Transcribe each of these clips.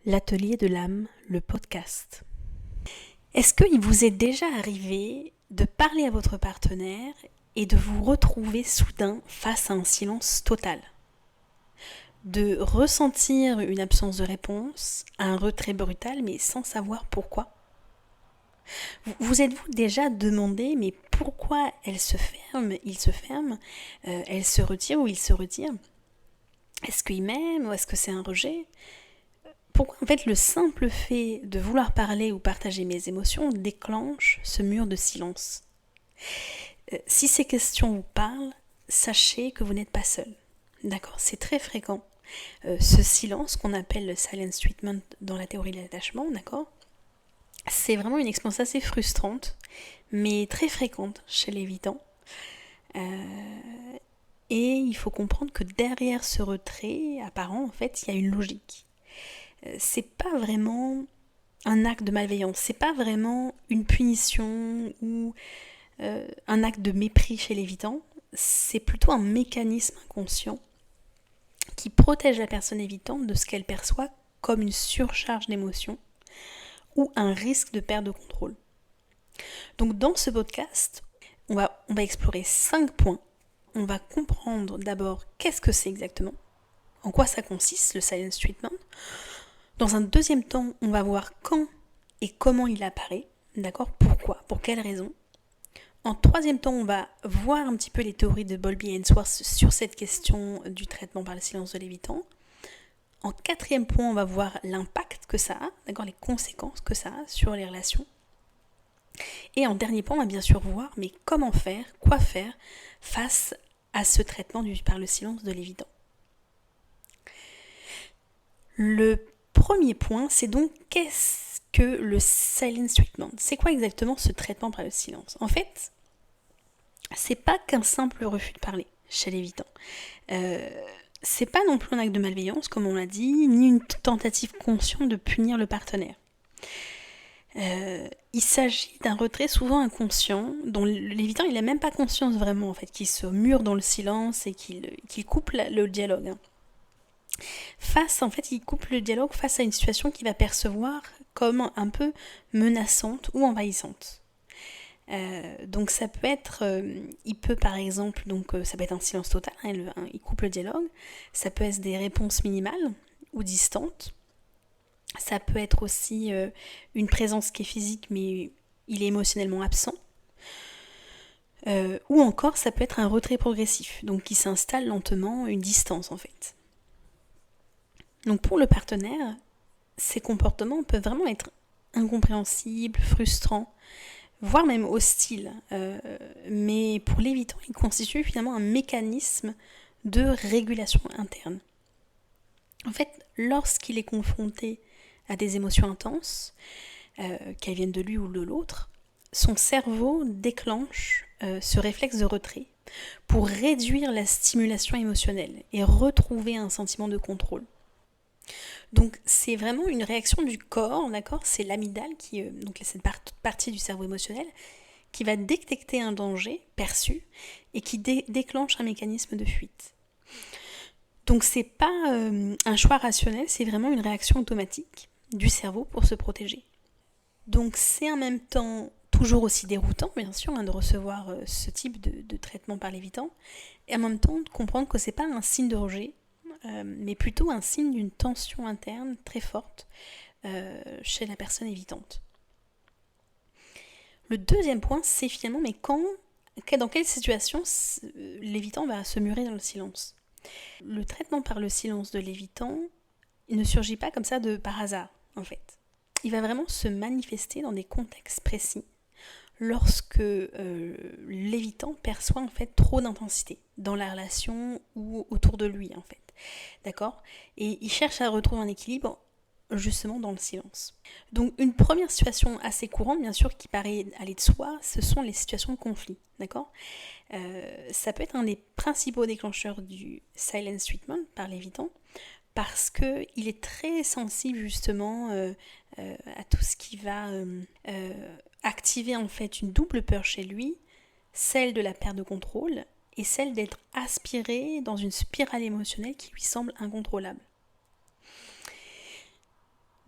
L'atelier de l'âme, le podcast. Est-ce qu'il vous est déjà arrivé de parler à votre partenaire et de vous retrouver soudain face à un silence total? De ressentir une absence de réponse, un retrait brutal mais sans savoir pourquoi? Vous êtes-vous déjà demandé mais pourquoi elle se ferme, il se ferme, elle se retire ou il se retire? Est-ce qu'il m'aime ou est-ce que c'est un rejet? Pourquoi en fait le simple fait de vouloir parler ou partager mes émotions déclenche ce mur de silence? Si ces questions vous parlent, sachez que vous n'êtes pas seul. D'accord, c'est très fréquent. Ce silence qu'on appelle le silence treatment dans la théorie de l'attachement, d'accord, c'est vraiment une expérience assez frustrante, mais très fréquente chez l'évitant. Et il faut comprendre que derrière ce retrait apparent, en fait, il y a une logique. C'est pas vraiment un acte de malveillance, c'est pas vraiment une punition ou un acte de mépris chez l'évitant, c'est plutôt un mécanisme inconscient qui protège la personne évitante de ce qu'elle perçoit comme une surcharge d'émotions ou un risque de perte de contrôle. Donc dans ce podcast, on va explorer 5 points. On va comprendre d'abord qu'est-ce que c'est exactement, en quoi ça consiste le silence treatment. Dans un deuxième temps, on va voir quand et comment il apparaît, d'accord, pourquoi, pour quelles raisons. En troisième temps, on va voir un petit peu les théories de Bowlby et Ainsworth sur cette question du traitement par le silence de l'évitant. En quatrième point, on va voir l'impact que ça a, d'accord, les conséquences que ça a sur les relations. Et en dernier point, on va bien sûr voir, mais comment faire, quoi faire face à ce traitement par le silence de l'évitant. Le premier point, c'est donc qu'est-ce que le silence treatment? C'est quoi exactement ce traitement par le silence? En fait, c'est pas qu'un simple refus de parler chez l'évitant. C'est pas non plus un acte de malveillance, comme on l'a dit, ni une tentative consciente de punir le partenaire. Il s'agit d'un retrait souvent inconscient, dont l'évitant il n'a même pas conscience vraiment, en fait, qu'il se mure dans le silence et qu'il coupe le dialogue. Il coupe le dialogue face à une situation qu'il va percevoir comme un peu menaçante ou envahissante. Donc ça peut être, il peut par exemple, ça peut être un silence total, il coupe le dialogue, ça peut être des réponses minimales ou distantes, ça peut être aussi une présence qui est physique mais il est émotionnellement absent, ou encore ça peut être un retrait progressif, donc qui s'installe lentement, une distance en fait. Donc pour le partenaire, ces comportements peuvent vraiment être incompréhensibles, frustrants, voire même hostiles. Mais pour l'évitant, il constitue finalement un mécanisme de régulation interne. En fait, lorsqu'il est confronté à des émotions intenses, qu'elles viennent de lui ou de l'autre, son cerveau déclenche ce réflexe de retrait pour réduire la stimulation émotionnelle et retrouver un sentiment de contrôle. Donc c'est vraiment une réaction du corps, d'accord? C'est l'amygdale donc cette partie du cerveau émotionnel qui va détecter un danger perçu et qui déclenche un mécanisme de fuite. Donc c'est pas un choix rationnel, c'est vraiment une réaction automatique du cerveau pour se protéger. Donc c'est en même temps toujours aussi déroutant, bien sûr, de recevoir ce type de traitement par l'évitant, et en même temps de comprendre que c'est pas un signe de rejet, mais plutôt un signe d'une tension interne très forte chez la personne évitante. Le deuxième point, c'est finalement, dans quelle situation l'évitant va se murer dans le silence? Le traitement par le silence de l'évitant, il ne surgit pas comme ça par hasard, en fait. Il va vraiment se manifester dans des contextes précis lorsque l'évitant perçoit en fait trop d'intensité dans la relation ou autour de lui, en fait. D'accord? Et il cherche à retrouver un équilibre justement dans le silence. Donc une première situation assez courante, bien sûr, qui paraît aller de soi, ce sont les situations de conflit. D'accord? Ça peut être un des principaux déclencheurs du silence treatment par l'évitant, parce qu'il est très sensible justement à tout ce qui va activer en fait une double peur chez lui, celle de la perte de contrôle et celle d'être aspiré dans une spirale émotionnelle qui lui semble incontrôlable.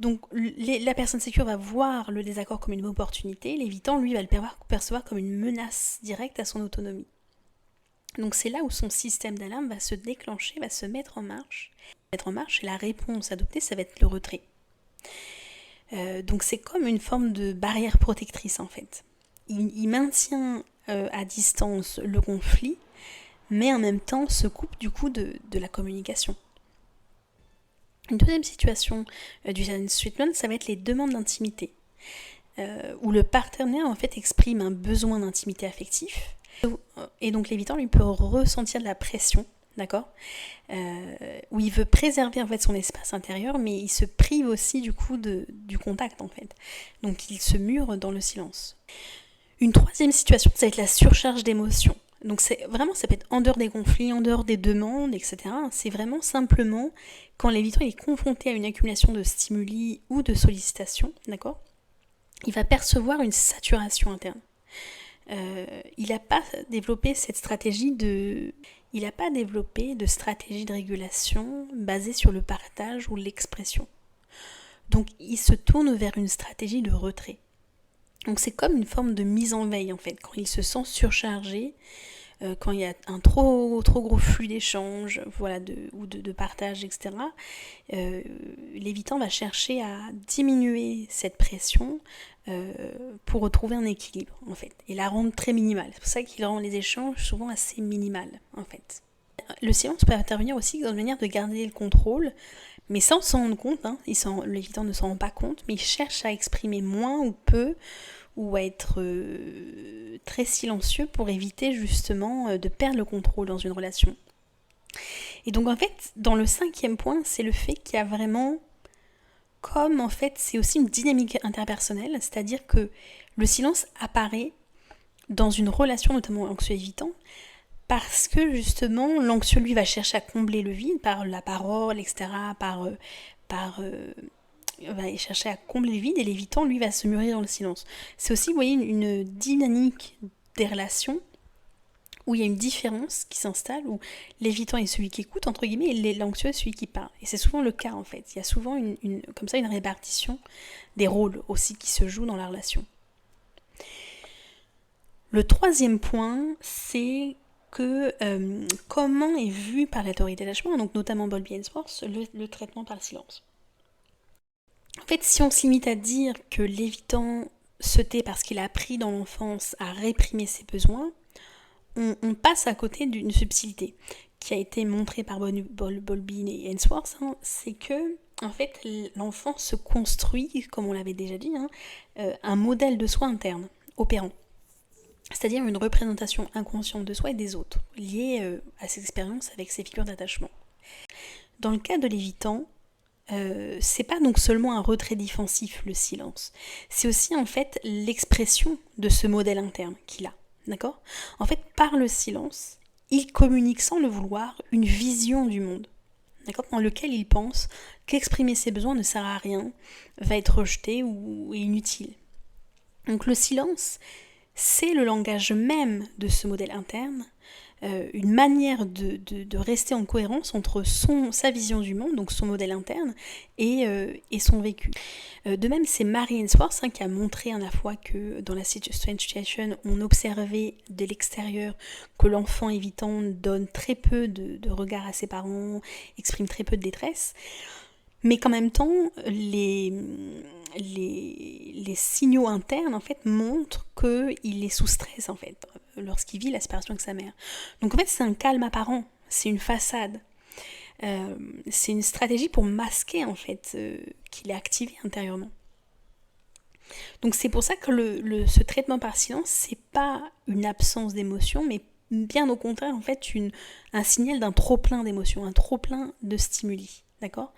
Donc la personne sécure va voir le désaccord comme une opportunité, l'évitant, lui, va le percevoir comme une menace directe à son autonomie. Donc c'est là où son système d'alarme va se déclencher, va se mettre en marche. Et la réponse adoptée, ça va être le retrait. Donc c'est comme une forme de barrière protectrice en fait. Il maintient à distance le conflit, mais en même temps se coupe du coup de la communication. Une deuxième situation du silent treatment, ça va être les demandes d'intimité, où le partenaire en fait exprime un besoin d'intimité affectif, et donc l'évitant lui peut ressentir de la pression, d'accord, où il veut préserver en fait son espace intérieur, mais il se prive aussi du coup du contact en fait. Donc il se mure dans le silence. Une troisième situation, ça va être la surcharge d'émotions. Donc c'est vraiment, ça peut être en dehors des conflits, en dehors des demandes, etc. C'est vraiment simplement quand l'évitant est confronté à une accumulation de stimuli ou de sollicitations, d'accord, il va percevoir une saturation interne. Il n'a pas développé cette stratégie de... Il n'a pas développé de stratégie de régulation basée sur le partage ou l'expression. Donc il se tourne vers une stratégie de retrait. Donc c'est comme une forme de mise en veille en fait, quand il se sent surchargé, quand il y a un trop gros flux d'échanges, voilà, de partage, etc. L'évitant va chercher à diminuer cette pression pour retrouver un équilibre en fait, et la rendre très minimale. C'est pour ça qu'il rend les échanges souvent assez minimales en fait. Le silence peut intervenir aussi dans une manière de garder le contrôle, mais sans s'en rendre compte, hein. L'évitant ne s'en rend pas compte, mais il cherche à exprimer moins ou peu, ou à être très silencieux pour éviter justement de perdre le contrôle dans une relation. Et donc en fait, dans le 5e point, c'est le fait qu'il y a vraiment, comme en fait, c'est aussi une dynamique interpersonnelle, c'est-à-dire que le silence apparaît dans une relation, notamment anxieux-évitant, parce que justement, l'anxieux, lui, va chercher à combler le vide par la parole, etc., va chercher à combler le vide, et l'évitant, lui, va se mûrir dans le silence. C'est aussi, vous voyez, une dynamique des relations où il y a une différence qui s'installe, où l'évitant est celui qui écoute, entre guillemets, et l'anxieux est celui qui parle. Et c'est souvent le cas, en fait. Il y a souvent comme ça une répartition des rôles aussi qui se jouent dans la relation. Le 3e point, c'est que comment est vu par la théorie d'attachement, donc notamment Bowlby et Ainsworth, le traitement par le silence. En fait, si on se limite à dire que l'évitant se tait parce qu'il a appris dans l'enfance à réprimer ses besoins, on passe à côté d'une subtilité qui a été montrée par Bowlby et Ainsworth, hein, c'est que en fait, l'enfant se construit, comme on l'avait déjà dit, hein, un modèle de soi interne, opérant. C'est-à-dire une représentation inconsciente de soi et des autres, liée à ses expériences avec ses figures d'attachement. Dans le cas de l'évitant, c'est pas donc seulement un retrait défensif, le silence. C'est aussi en fait l'expression de ce modèle interne qu'il a. D'accord ? En fait, par le silence, il communique sans le vouloir une vision du monde. D'accord ? Dans lequel il pense qu'exprimer ses besoins ne sert à rien, va être rejeté ou inutile. Donc le silence, c'est le langage même de ce modèle interne, une manière de rester en cohérence entre sa vision du monde, donc son modèle interne, et son vécu. De même, c'est Mary Ainsworth qui a montré à la fois que dans la Strange Situation, on observait de l'extérieur que l'enfant évitant donne très peu de regard à ses parents, exprime très peu de détresse, mais qu'en même temps, les signaux internes en fait montrent qu'il est sous stress en fait lorsqu'il vit la séparation avec sa mère. Donc en fait c'est un calme apparent, c'est une façade, c'est une stratégie pour masquer en fait qu'il est activé intérieurement. Donc c'est pour ça que ce traitement par silence, c'est pas une absence d'émotion, mais bien au contraire en fait un signal d'un trop plein d'émotions, un trop plein de stimuli, d'accord,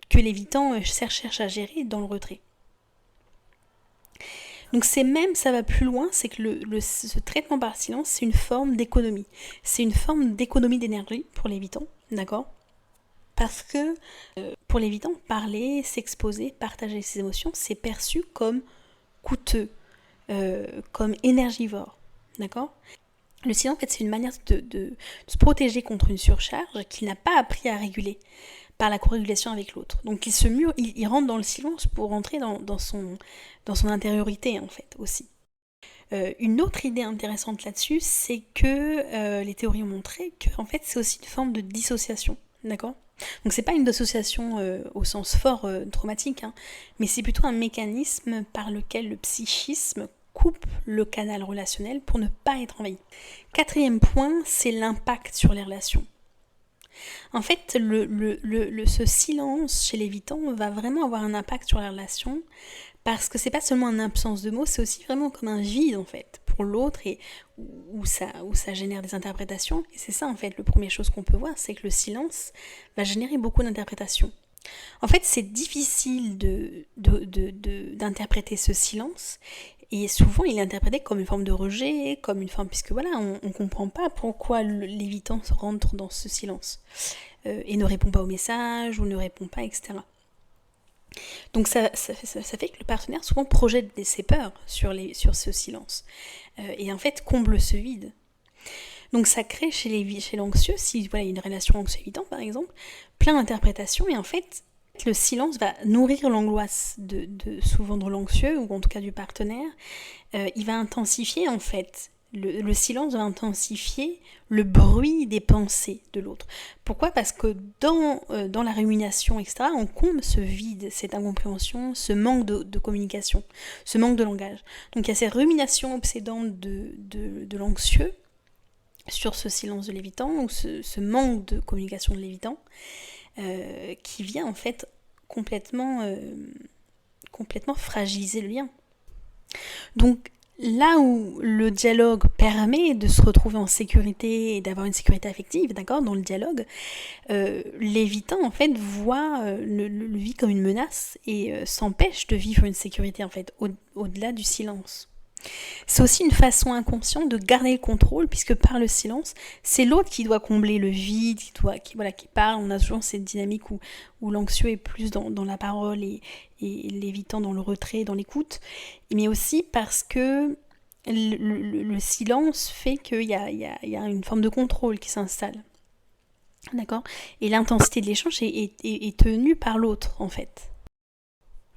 que l'évitant cherche à gérer dans le retrait. Donc ça va plus loin, c'est que ce traitement par silence, c'est une forme d'économie. C'est une forme d'économie d'énergie pour l'évitant, d'accord ? Parce que pour l'évitant, parler, s'exposer, partager ses émotions, c'est perçu comme coûteux, comme énergivore, d'accord ? Le silence, en fait, c'est une manière de se protéger contre une surcharge qu'il n'a pas appris à réguler. par la co-régulation avec l'autre. Donc il rentre dans le silence pour rentrer dans son intériorité en fait aussi. Une autre idée intéressante là-dessus, c'est que les théories ont montré que en fait c'est aussi une forme de dissociation, d'accord ? Donc c'est pas une dissociation au sens fort traumatique, hein, mais c'est plutôt un mécanisme par lequel le psychisme coupe le canal relationnel pour ne pas être envahi. Quatrième point, c'est l'impact sur les relations. En fait, ce silence chez l'évitant va vraiment avoir un impact sur la relation parce que c'est pas seulement une absence de mots, c'est aussi vraiment comme un vide en fait pour l'autre et où ça génère des interprétations. Et c'est ça en fait, la première chose qu'on peut voir, c'est que le silence va générer beaucoup d'interprétations. En fait, c'est difficile d'interpréter ce silence. Et souvent, il est interprété comme une forme de rejet, comme une forme, puisque voilà, on ne comprend pas pourquoi l'évitant rentre dans ce silence et ne répond pas au message ou ne répond pas, etc. Donc ça fait que le partenaire souvent projette ses peurs sur ce silence et en fait comble ce vide. Donc ça crée chez l'anxieux, si voilà, il y a une relation anxieux-évitant par exemple, plein d'interprétations et en fait le silence va nourrir l'angoisse souvent de l'anxieux ou en tout cas du partenaire. Il va intensifier en fait, le silence va intensifier le bruit des pensées de l'autre. Pourquoi ? Parce que dans la rumination, etc., on comble ce vide, cette incompréhension, ce manque de communication, ce manque de langage. Donc il y a ces ruminations obsédantes de l'anxieux sur ce silence de l'évitant ou ce manque de communication de l'évitant qui vient en fait complètement fragiliser le lien. Donc là où le dialogue permet de se retrouver en sécurité et d'avoir une sécurité affective, d'accord, dans le dialogue, l'évitant en fait voit le vit comme une menace et s'empêche de vivre une sécurité en fait au-delà du silence. C'est aussi une façon inconsciente de garder le contrôle, puisque par le silence, c'est l'autre qui doit combler le vide, qui parle. On a toujours cette dynamique où l'anxieux est plus dans la parole et l'évitant dans le retrait, dans l'écoute, mais aussi parce que le silence fait qu'il y a une forme de contrôle qui s'installe. D'accord ? Et l'intensité de l'échange est tenue par l'autre, en fait.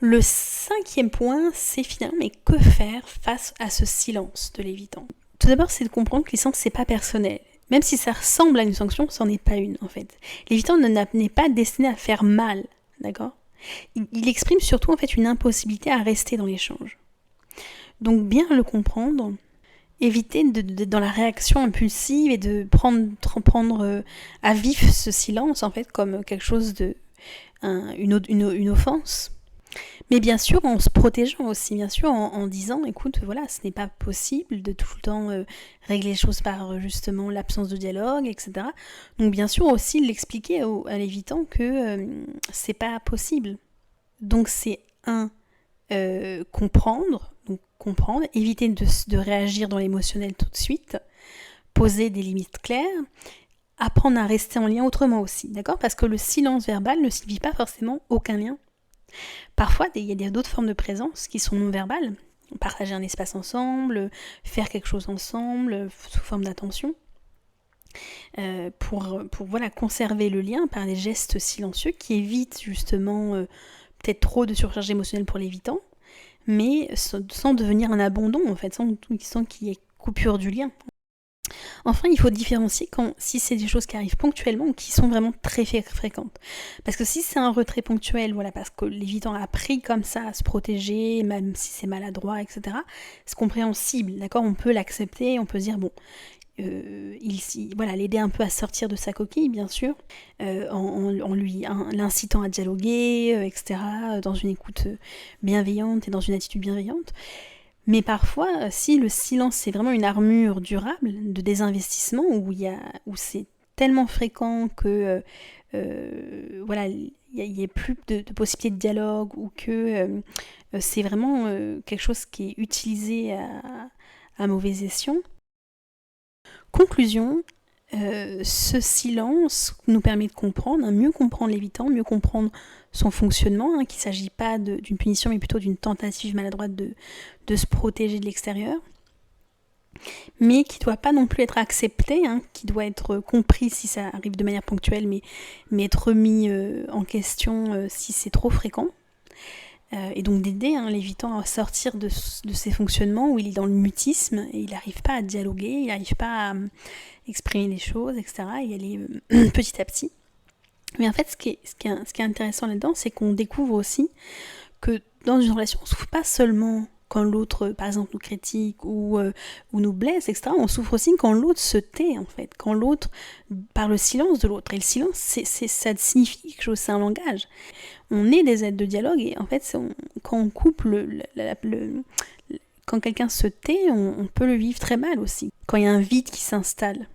Le cinquième point, c'est finalement, mais que faire face à ce silence de l'évitant ? Tout d'abord, c'est de comprendre que le silence, c'est pas personnel. Même si ça ressemble à une sanction, c'en est pas une, en fait. L'évitant n'est pas destiné à faire mal, d'accord ? Il exprime surtout, en fait, une impossibilité à rester dans l'échange. Donc, bien le comprendre, éviter dans la réaction impulsive et de prendre à vif ce silence, en fait, comme quelque chose une offense. Mais bien sûr, en se protégeant aussi, bien sûr, en disant, écoute, voilà, ce n'est pas possible de tout le temps régler les choses par justement l'absence de dialogue, etc. Donc bien sûr aussi l'expliquer à l'évitant que c'est pas possible. Donc c'est comprendre, éviter de réagir dans l'émotionnel tout de suite, poser des limites claires, apprendre à rester en lien autrement aussi, d'accord ? Parce que le silence verbal ne signifie pas forcément aucun lien. Parfois, il y a d'autres formes de présence qui sont non verbales. Partager un espace ensemble, faire quelque chose ensemble, sous forme d'attention. Pour voilà, conserver le lien par des gestes silencieux qui évitent justement peut-être trop de surcharge émotionnelle pour l'évitant, mais sans devenir un abandon en fait, sans qu'il y ait coupure du lien. Enfin, il faut différencier si c'est des choses qui arrivent ponctuellement ou qui sont vraiment très fréquentes. Parce que si c'est un retrait ponctuel, voilà, parce que l'évitant a appris comme ça à se protéger, même si c'est maladroit, etc., c'est compréhensible, d'accord ? On peut l'accepter, on peut se dire, bon, l'aider un peu à sortir de sa coquille, bien sûr, en l'incitant à dialoguer, etc., dans une écoute bienveillante et dans une attitude bienveillante. Mais parfois, si le silence c'est vraiment une armure durable de désinvestissement où c'est tellement fréquent que il y ait plus de possibilités de dialogue ou que c'est vraiment quelque chose qui est utilisé à mauvais escient. Conclusion, ce silence nous permet de comprendre, mieux comprendre l'évitant, mieux comprendre son fonctionnement, qu'il ne s'agit pas d'une punition mais plutôt d'une tentative maladroite de se protéger de l'extérieur. mais qui doit pas non plus être accepté, hein, qui doit être compris si ça arrive de manière ponctuelle, mais être remis en question si c'est trop fréquent. Et donc d'aider l'évitant à sortir de ces fonctionnements où il est dans le mutisme et il n'arrive pas à dialoguer, il n'arrive pas à exprimer les choses, etc. et aller petit à petit. Mais en fait, ce qui est intéressant là-dedans, c'est qu'on découvre aussi que dans une relation, on ne souffre pas seulement quand l'autre, par exemple, nous critique ou nous blesse, etc. On souffre aussi quand l'autre se tait, en fait. Quand l'autre, par le silence de l'autre. Et le silence, ça signifie quelque chose, c'est un langage. On est des aides de dialogue et en fait, quand on coupe quand quelqu'un se tait, on peut le vivre très mal aussi. Quand il y a un vide qui s'installe.